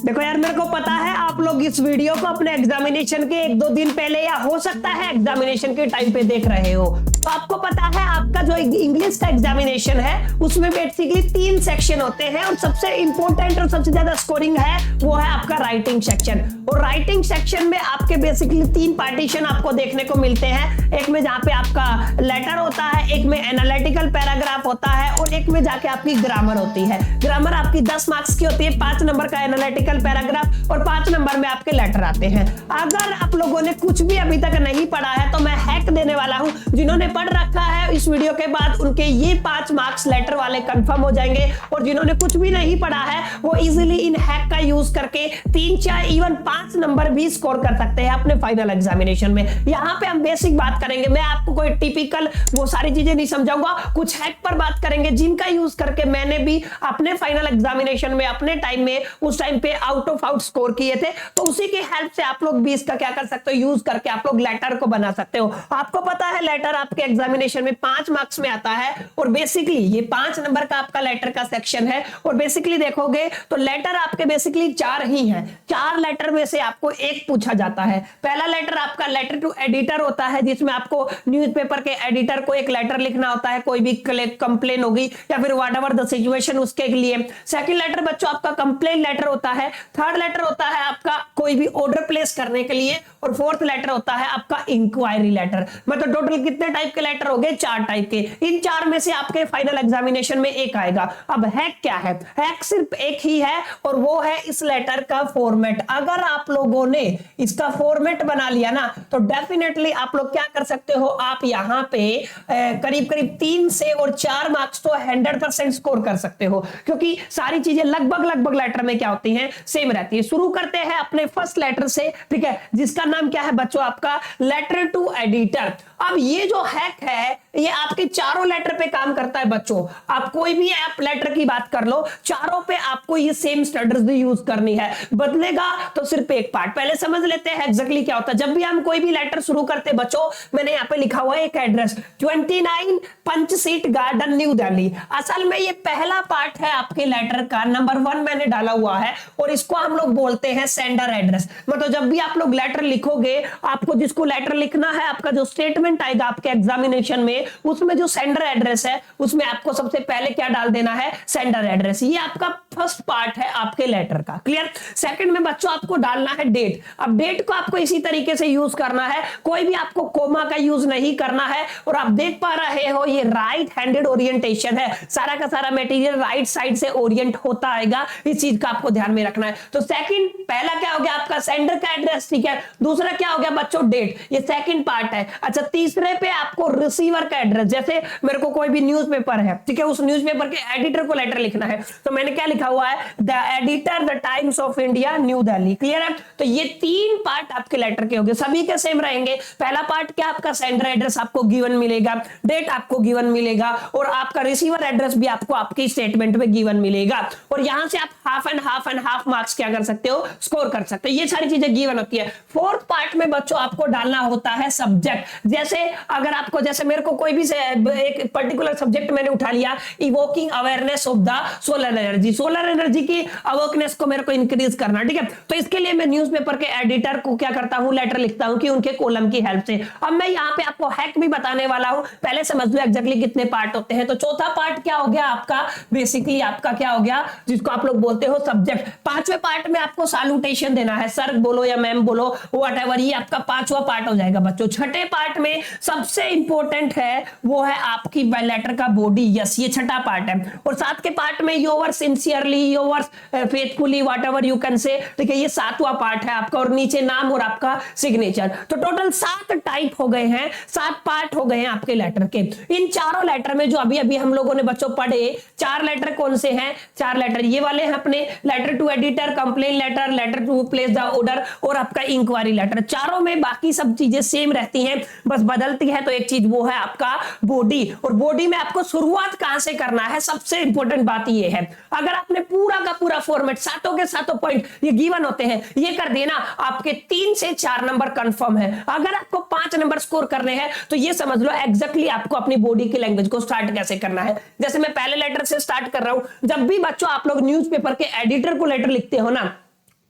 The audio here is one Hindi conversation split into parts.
देखो यार, मेरे को पता है आप लोग इस वीडियो को अपने एग्जामिनेशन के 1-2 दिन पहले या हो सकता है एग्जामिनेशन के टाइम पे देख रहे हो। तो आपको पता है आपका जो इंग्लिश का एग्जामिनेशन है उसमें बेसिकली 3 सेक्शन होते हैं और सबसे इंपॉर्टेंट और सबसे ज्यादा स्कोरिंग है वो है आपका राइटिंग सेक्शन। और राइटिंग सेक्शन में आपके बेसिकली 3 पार्टीशन आपको देखने को मिलते हैं। एक में जहाँ पे आपका लेटर होता है, एक में एनालिटिकल पैराग्राफ होता है और एक में जाके आपकी ग्रामर होती है। ग्रामर आपकी 10 मार्क्स की होती है, 5 नंबर का एनालिटिकल पैराग्राफ और 5 नंबर में आपके लेटर आते हैं। अगर आप लोगों ने कुछ भी अभी तक नहीं पढ़ा है तो मैं हैक देने वाला हूं। जिन्होंने पढ़ रखा है इस वीडियो के बाद उनके ये 5 मार्क्स लेटर वाले कंफर्म हो जाएंगे और जिन्होंने कुछ भी नहीं पढ़ा है वो इजीली इन हैक का यूज करके 3, 4 इवन 5 नंबर भी स्कोर कर सकते हैं अपने फाइनल एग्जामिनेशन में। यहाँ पे हम बेसिक बात करेंगे, मैं आपको कोई टिपिकल वो सारी चीजें नहीं समझाऊंगा, कुछ हैक पर बात करेंगे जिनका यूज करके मैंने भी अपने फाइनल एग्जामिनेशन में अपने टाइम में उस टाइम पे आउट ऑफ आउट स्कोर किए थे। तो उसी की हेल्प से आप लोग भी इसका क्या कर सकते हो, यूज करके आप लोग लेटर को बना सकते हो। आपको पता है लेटर आपके एग्जामिनेशन में 5 मार्क्स में आता है और बेसिकली ये 5 नंबर का आपका लेटर का सेक्शन है। और बेसिकली देखोगे तो लेटर आपके बेसिकली 4 ही हैं। 4 लेटर में से आपको एक पूछा जाता है। पहला लेटर आपका लेटर टू एडिटर होता है जिसमें आपको न्यूज़पेपर के एडिटर को एक लेटर लिखना होता है, कोई भी कंप्लेन होगी या फिर व्हाटएवर द सिचुएशन उसके लिए। सेकंड लेटर बच्चों आपका कंप्लेन लेटर होता है। थर्ड लेटर होता है आपका कोई भी ऑर्डर प्लेस करने के लिए और फोर्थ लेटर होता है आपका इंक्वायरी लेटर। मतलब टोटल कितने टाइप के लेटर हो गए, 4 टाइप के। इन 4 में से आपके फाइनल एग्जामिनेशन में एक आएगा। अब हैक क्या है, हैक सिर्फ एक ही है और वो है इस लेटर का फॉर्मेट। अगर आप लोगों ने इसका फॉर्मेट बना लिया ना तो डेफिनेटली आप लोग क्या कर सकते हो, आप यहाँ पे करीब करीब 3 से और 4 मार्क्स तो 100% स्कोर कर सकते हो, क्योंकि सारी चीजें लगभग लेटर में क्या होती हैं, सेम रहती है। शुरू करते हैं अपने फर्स्ट लेटर से, ठीक है, जिसका नाम क्या है बच्चों आपका लेटर टू एडिटर। अब ये जो हैक है ये आपके चारों लेटर पे काम करता है बच्चों। आप कोई भी ऐप लेटर की बात कर लो, चारों पे आपको ये सेम स्ट्रेटजी यूज करनी है। बदलेगा तो सिर्फ एक पार्ट। पहले समझ लेते हैं एग्जैक्टली क्या होता है। जब भी हम कोई भी लेटर शुरू करते बच्चों, मैंने यहाँ पे लिखा हुआ है एक एड्रेस 29 पंच सीट गार्डन न्यू दिल्ली। असल में ये पहला पार्ट है आपके लेटर का, नंबर 1 मैंने डाला हुआ है और इसको हम लोग बोलते हैं सेंडर एड्रेस। मतलब जब भी आप लोग लेटर लिखोगे, आपको जिसको लेटर लिखना है, आपका जो स्टेटमेंट आएगा आपके एग्जामिनेशन में, उसमें जो सेंडर एड्रेस है उसमें आपको सबसे पहले क्या डाल देना है, सेंडर एड्रेस। ये आपका फर्स्ट पार्ट है आपके लेटर का, क्लियर। सेकंड में बच्चों आपको डालना है डेट। अब डेट को आपको इसी तरीके से यूज करना है, कोई भी आपको कोमा का यूज नहीं करना है। और आप देख पा रहे हो ये राइट हैंडेड ओरिएंटेशन है, सारा का सारा मटेरियल राइट साइड से ओरिएंट होता आएगा, इस चीज का आपको ध्यान में रखना है। तो सेकंड, पहला क्या हो गया आपका सेंडर का एड्रेस, ठीक है। दूसरा क्या हो गया बच्चों, डेट, ये सेकंड पार्ट है। अच्छा, तीसरे पे आपको रिसीवर का एड्रेस, जैसे मेरे को कोई भी न्यूज़पेपर है, ठीक है, उस न्यूज़पेपर के एडिटर को लेटर लिखना है तो मैंने क्या लिखा हुआ है, the editor the times of India new Delhi, clear है। तो ये 3 पार्ट आपके लेटर के होंगे, सभी के सेम रहेंगे। पहला पार्ट क्या आपका सेंडर एड्रेस आपको गिवन मिलेगा, डेट आपको गिवन मिलेगा और आपका रिसीवर एड्रेस भी आपको आपकी स्टेटमेंट में गिवन मिलेगा। और यहां से आप हाफ एंड हाफ मार्क्स क्या कर सकते हो, स्कोर कर सकते हो। ये सारी चीजें गिवन होती है। फोर्थ पार्ट में बच्चों आपको डालना होता है सब्जेक्ट। जैसे अगर आपको, जैसे मेरे को कोई भी एक पर्टिकुलर सब्जेक्ट मैंने उठा लिया, evoking awareness of the solar energy, solar energy की अवेयरनेस को मेरे को इंक्रीज करना, ठीक है। तो इसके लिए मैं न्यूज़पेपर के एडिटर को क्या करता हूं, लेटर लिखता हूं कि उनके कॉलम की हेल्प से। अब मैं यहाँ पे आपको हैक भी बताने वाला हूं, पहले समझ लो एग्जैक्टली कितने पार्ट होते हैं। तो चौथा पार्ट क्या हो गया आपका, बेसिकली आपका क्या हो गया, जिसको आप लोग बोलते हो सब्जेक्ट। 5वें पार्ट में आपको सैल्यूटेशन देना है, सर बोलो या मैम बोलो, व्हाटएवर, ये आपका 5वां पार्ट हो जाएगा बच्चों। छठे पार्ट में सबसे इंपॉर्टेंट है वो है आपकी लेटर का बॉडी, यस, ये छठा पार्ट है। और 7 के पार्ट में your sincerely, your faithfully, whatever you can say, ठीक है, ये 7वां पार्ट है आपका। और नीचे नाम और आपका सिग्नेचर। तो टोटल 7 टाइप हो गए हैं, 7 पार्ट हो गए हैं आपके लेटर के। इन चारों लेटर में जो अभी अभी हम लोगों ने बच्चों पढ़े, 4 लेटर कौन से हैं, 4 लेटर ये वाले हैं अपने, letter to editor, complain letter, letter to place the order और आपका इंक्वायरी लेटर। चारों में बाकी सब चीजें सेम रहती हैं, बस बदलती है तो एक चीज वो है आपका बॉडी। और बॉडी में आपको शुरुआत कहां से करना है, सबसे इंपॉर्टेंट बात ये है, अगर आपने पूरा का पूरा फॉर्मेट, सातों के सातों पॉइंट ये गिवन होते हैं, ये कर देना, आपके 3 से 4 नंबर कंफर्म है। अगर आपको 5 नंबर स्कोर करने हैं तो ये समझ लो एग्जैक्टली आपको अपनी बॉडी की लैंग्वेज को स्टार्ट कैसे करना है। जैसे मैं पहले लेटर से स्टार्ट कर रहा हूं, जब भी बच्चों आप लोग न्यूज़पेपर के एडिटर को लेटर लिखते हो ना,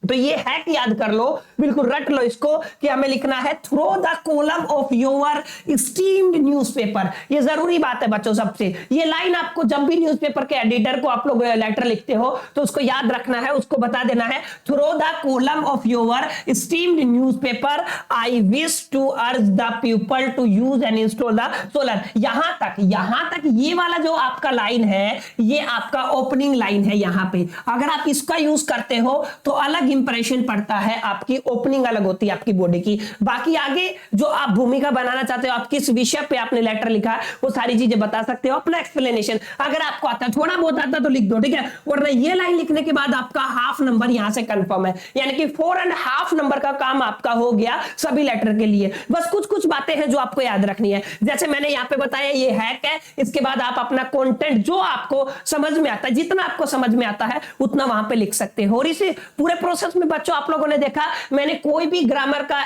तो ये हैक याद कर लो, बिल्कुल रट लो इसको कि हमें लिखना है through the column of your, बिल्कुल रट लो इसको कि हमें लिखना है through the column of your esteemed newspaper. ये जरूरी बात है बच्चों सबसे, ये लाइन आपको जब भी न्यूज़पेपर के एडिटर को आप लोग लेटर लिखते हो तो उसको याद रखना है, उसको बता देना है through the column of your esteemed newspaper I wish to urge the people to use and install the solar. यहां तक ये वाला जो आपका लाइन है ये आपका ओपनिंग लाइन है। यहां पे अगर आप इसका यूज करते हो तो अलग इंप्रेशन पड़ता है, आपकी ओपनिंग अलग होती है आपकी बॉडी की। बाकी आगे जो आप भूमिका बनाना चाहते हो, आप किस विषय पे आपने लेटर लिखा है, वो सारी चीजें बता सकते हो, अपना एक्सप्लेनेशन अगर आपको आता है, थोड़ा बहुत आता तो लिख दो, ठीक है। वरना ये लाइन लिखने के बाद आपका हाफ नंबर यहां से कंफर्म है, यानी कि 4.5 नंबर का काम आपका हो गया सभी लेटर के लिए। बस कुछ बातें हैं जो आपको याद रखनी है, जैसे मैंने यहां पे बताया ये हैक है। इसके बाद आप अपना कंटेंट जो आपको समझ में आता है, जितना आपको समझ में आता है उतना वहां पे लिख सकते हो। और इस पूरे प्रोसेस में बच्चों आप लोगों ने देखा मैंने कोई भी ग्रामर का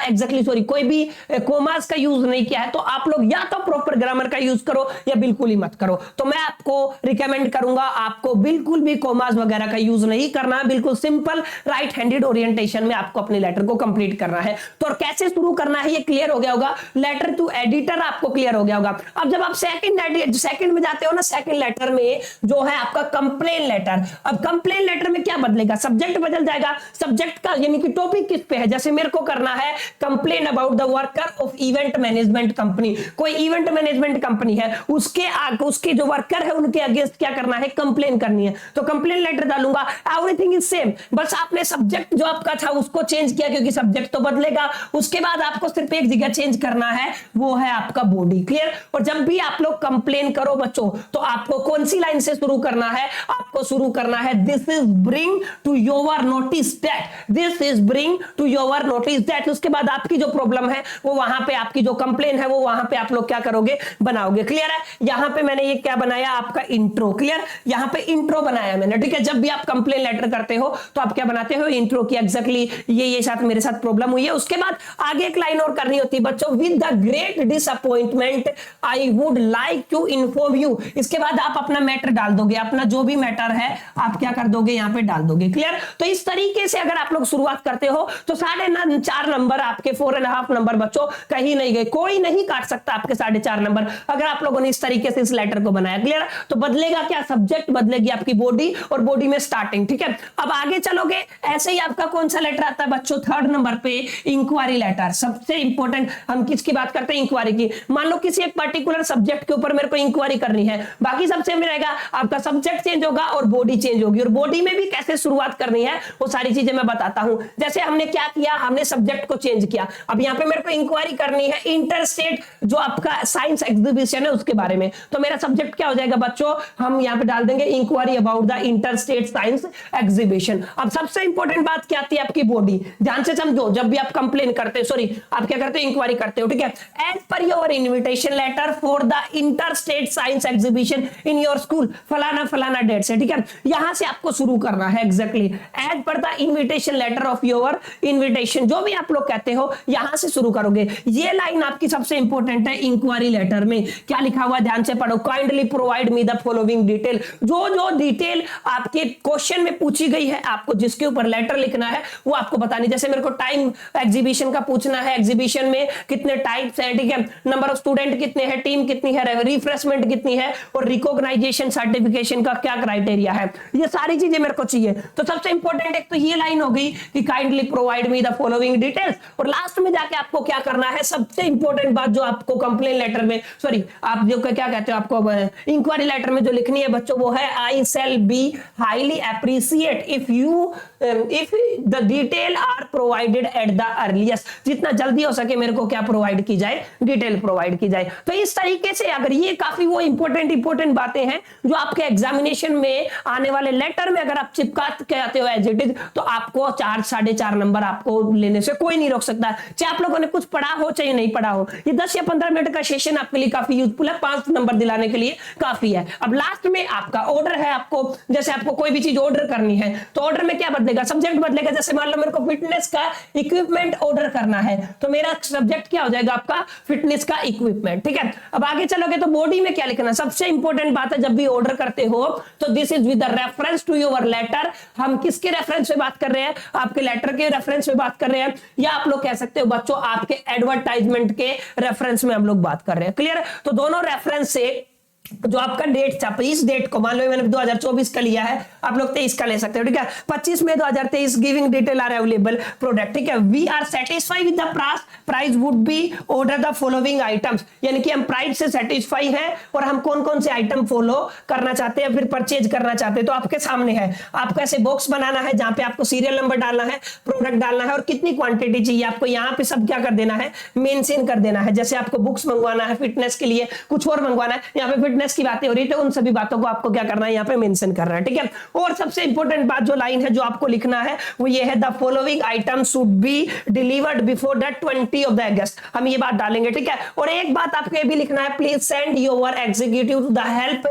कोई भी कोमास का यूज नहीं किया है, तो आप लोग या तो प्रॉपर ग्रामर का यूज करो या बिल्कुल ही मत करो। तो मैं आपको रिकमेंड करूंगा आपको बिल्कुल भी कोमास वगैरह का यूज नहीं करना, बिल्कुल सिंपल राइट हैंडेड ओरिएंटेशन में आपको अपने लेटर को कंप्लीट करना है। तो कैसे शुरू करना है ये क्लियर हो गया होगा, लेटर टू एडिटर आपको क्लियर हो गया होगा। अब जब आप सेकंड में जाते हो ना, सेकंड लेटर में जो है आपका कंप्लेन लेटर। अब कंप्लेन लेटर में क्या बदलेगा, सब्जेक्ट बदल जाएगा, सब्जेक्ट का यानी कि टॉपिक किस पे है। जैसे मेरे को करना है complain about the worker of event management company, कोई इवेंट मैनेजमेंट कंपनी है, उसके जो वर्कर है उनके अगेंस्ट क्या करना है, कंप्लेन करनी है, तो कंप्लेन लेटर डालूंगा। एवरीथिंग इज सेम, बस आपने सब्जेक्ट जो आपका था उसको चेंज किया क्योंकि सब्जेक्ट तो बदलेगा। उसके बाद आपको सिर्फ एक जगह चेंज करना है, वो है आपका बॉडी। क्लियर। और जब भी आप लोग कंप्लेन करो बच्चों तो आपको कौन सी लाइन से शुरू करना है, आपको शुरू करना है this is bring to your notice that, this is bring to your notice that. उसके बाद आपकी जो प्रॉब्लम है वो वहां पे, आपकी जो कंप्लेन है वो वहां पे आप लोग क्या करोगे, बनाओगे। क्लियर है। यहां पे मैंने ये क्या बनाया, आपका इंट्रो। क्लियर। यहां पे इंट्रो बनाया मैंने, ठीक है। जब भी आप कंप्लेन लेटर करते हो तो आप क्या बनाते हो, इंट्रो की एग्जैक्टली ये साथ मेरे साथ प्रॉब्लम हुई है। उसके बाद आगे एक लाइन और करनी होती है बच्चों, with the great disappointment I would like to inform you. इसके बाद आप अपना मैटर डाल दोगे, अपना जो भी मैटर है आप क्या कर दोगे, यहां पे डाल दोगे। क्लियर। तो इस तरीके से अगर आप लोग शुरुआत करते हो तो 4.5 नंबर आपके 4.5 नंबर बच्चों कहीं नहीं गए, कोई नहीं काट सकता आपके 4.5 नंबर अगर आप लोगों ने इस तरीके से इस लेटर को बनाया। क्लियर। तो बदलेगा क्या, सब्जेक्ट बदलेगी आपकी बॉडी, और बॉडी में स्टार्टिंग। ठीक है। अब आगे चलोगे, ऐसे ही आपका कौन सा लेटर आता है बच्चों, 3rd नंबर पे इंक्वायरी लेटर। सबसे इंपॉर्टेंट, हम किसकी बात करते हैं, इंक्वायरी की। मान लो किसी एक पर्टिकुलर सब्जेक्ट के ऊपर मेरे को इंक्वायरी करनी है, बाकी सब सेम रहेगा, आपका सब्जेक्ट चेंज होगा और बॉडी चेंज होगी। और बॉडी में भी कैसे शुरुआत करनी है वो सारी चीजें मैं बताता हूं। जैसे हमने क्या किया, हमने सब्जेक्ट को चेंज किया। अब यहां पे मेरे को इंक्वायरी करनी है इंटरस्टेट जो आपका साइंस एग्जीबिशन है उसके बारे में, तो मेरा सब्जेक्ट क्या हो जाएगा बच्चों, हम यहां पे डाल देंगे inquiry about the interstate science exhibition. अब सबसे इंपॉर्टेंट बात क्या आती है, आपकी बॉडी। ध्यान से समझो, जब भी आप कंप्लेन करते हो, सॉरी आप क्या करते हो, इंक्वायरी करते हो, ठीक है। As per your invitation letter for the interstate science exhibition in your school, फलाना डेट से, ठीक है। यहां से आपको शुरू करना है exactly, as per the invitation letter of your invitation, जो भी आप लोग कहते हो यहां से शुरू करोगे। ये लाइन आपकी सबसे इंपॉर्टेंट है। इंक्वायरी लेटर में क्या लिखा हुआ, ध्यान से पढ़ो, kindly provide me the following detail. जो डिटेल आपके क्वेश्चन में पूछी गई है, आपको जिसके ऊपर लेटर लिखना है वो आपको बतानी। जैसे मेरे को टाइम एग्जीबिशन का पूछना है, एग्जीबिशन में कितने टाइप्स हैं, ठीक है, नंबर ऑफ स्टूडेंट कितने हैं, टीम कितनी है, रिफ्रेशमेंट कितनी है, और रिकॉग्नाइजेशन सर्टिफिकेशन का क्या क्राइटेरिया है, ये सारी चीजें मेरे को चाहिए। तो सबसे इंपॉर्टेंट एक तो ये लाइन हो गई कि kindly provide me the following details. और लास्ट में जाके आपको क्या करना है, सबसे इंपॉर्टेंट बात जो आपको कंप्लेन लेटर में, सॉरी आप जो क्या कहते हो, आपको इंक्वायरी लेटर में जो लिखनी है बच्चों, वो है I shall be highly appreciate if the detail are provided at the earliest. जितना जल्दी हो सके मेरे को क्या प्रोवाइड की जाए, डिटेल प्रोवाइड की जाए। तो इस तरीके से अगर ये काफी वो इंपॉर्टेंट बातें हैं जो आपके एग्जामिनेशन में आने वाले लेटर में अगर आप चिपका के आते हो एज इट इज, तो आपको 4-4.5 नंबर आपको लेने से कोई नहीं रोक सकता, चाहे आप लोगों ने कुछ पढ़ा हो चाहे नहीं पढ़ा हो। ये 10 या 15 मिनट का सेशन आपके लिए काफी यूजफुल है, 5 नंबर दिलाने के लिए काफी है। अब लास्ट में आपका ऑर्डर है, आपको जैसे आपको कोई भी चीज ऑर्डर करनी है तो ऑर्डर में क्या बदलेगा, सब्जेक्ट बदलेगा। जैसे मान लो मेरे को फिटनेस का इक्विपमेंट ऑर्डर करना है तो मेरा सब्जेक्ट क्या हो जाएगा, आपका फिटनेस का इक्विपमेंट। ठीक है। अब आगे चलोगे तो बॉडी में क्या लिखना, सबसे इंपॉर्टेंट बात है जब भी ऑर्डर करते हो तो this is with the reference to your letter. हम किसके रेफरेंस से बात कर रहे हैं, आपके लेटर के रेफरेंस में बात कर रहे हैं, या आप लोग कह सकते हो बच्चों आपके एडवर्टाइजमेंट के रेफरेंस में हम लोग बात कर रहे हैं। क्लियर? तो दोनों रेफरेंस से जो आपका डेट था, इस डेट को मान लो मैंने 2024 का लिया है, आप लोग 23 का ले सकते हो। ठीक है, 25 May 2023 giving detail are available product. ठीक है, we are satisfied with the price would be order the following items, यानी कि हम प्राइस से सेटिस्फाई हैं और हम कौन कौन से आइटम फॉलो करना चाहते हैं, फिर परचेज करना चाहते हैं। तो आपके सामने है, आपको ऐसे बॉक्स बनाना है जहां पे आपको सीरियल नंबर डालना है, प्रोडक्ट डालना है और कितनी क्वांटिटी चाहिए आपको यहाँ पे सब क्या कर देना है, मेंशन कर देना है। जैसे आपको बुक्स मंगवाना है फिटनेस के लिए, कुछ और मंगवाना है, यहाँ पे फिटनेस की बातें हो रही है तो उन सभी बातों को आपको क्या करना है, यहाँ पे मेंशन करना है। ठीक है, और सबसे इंपॉर्टेंट बात जो लाइन है जो आपको लिखना है वो ये है, the following item should be delivered before the 20 of the August. हम ये बात डालेंगे। ठीक है, और एक बात आपको ये भी लिखना है, please send your executive to the help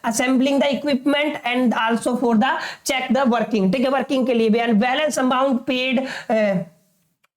assembling the equipment and also for the check the working. ठीक है, वर्किंग के लिए भी, and balance amount paid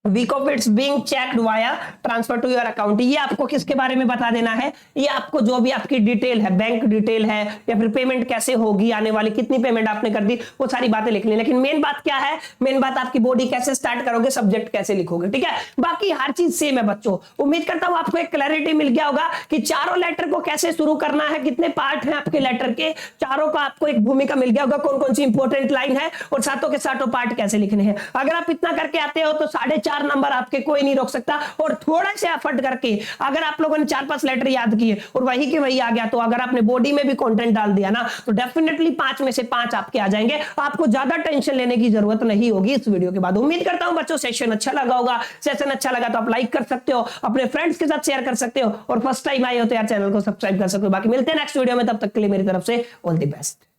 week of its being checked via transfer to your account. ये आपको किसके बारे में बता देना है, ये आपको जो भी आपकी डिटेल है, बैंक डिटेल है या फिर पेमेंट कैसे होगी आने वाली, कितनी पेमेंट आपने कर दी, वो सारी बातें लिखनी है। लेकिन मेन बात क्या है, मेन बात आपकी बॉडी कैसे स्टार्ट करोगे, सब्जेक्ट कैसे लिखोगे। ठीक है, बाकी हर चीज सेम है बच्चों। उम्मीद करता हूं आपको एक क्लैरिटी मिल गया होगा कि चारों लेटर को कैसे शुरू करना है, कितने पार्ट हैं आपके लेटर के, चारों का आपको एक भूमिका मिल गया होगा, कौन कौन सी इंपॉर्टेंट लाइन है और सातों के सातों पार्ट कैसे लिखने हैं। अगर आप इतना करके आते हो तो 4.5 नंबर आपके कोई नहीं रोक सकता। और थोड़ा से एफर्ट करके अगर आप लोगों ने 4-5 लेटर याद किए और वही के वही आ गया, तो अगर आपने बॉडी में भी कंटेंट डाल दिया ना, तो डेफिनेटली 5 में से 5 आपके आ जाएंगे। आपको ज्यादा टेंशन लेने की जरूरत नहीं होगी इस वीडियो के बाद। उम्मीद करता हूं बच्चों सेशन अच्छा लगा होगा। सेशन अच्छा लगा तो आप लाइक कर सकते हो, अपने फ्रेंड्स के साथ शेयर कर सकते हो, और फर्स्ट टाइम आए हो तो यार चैनल को सब्सक्राइब कर सकते हो। बाकी मिलते हैं नेक्स्ट वीडियो में, तब तक के लिए मेरी तरफ से ऑल द बेस्ट।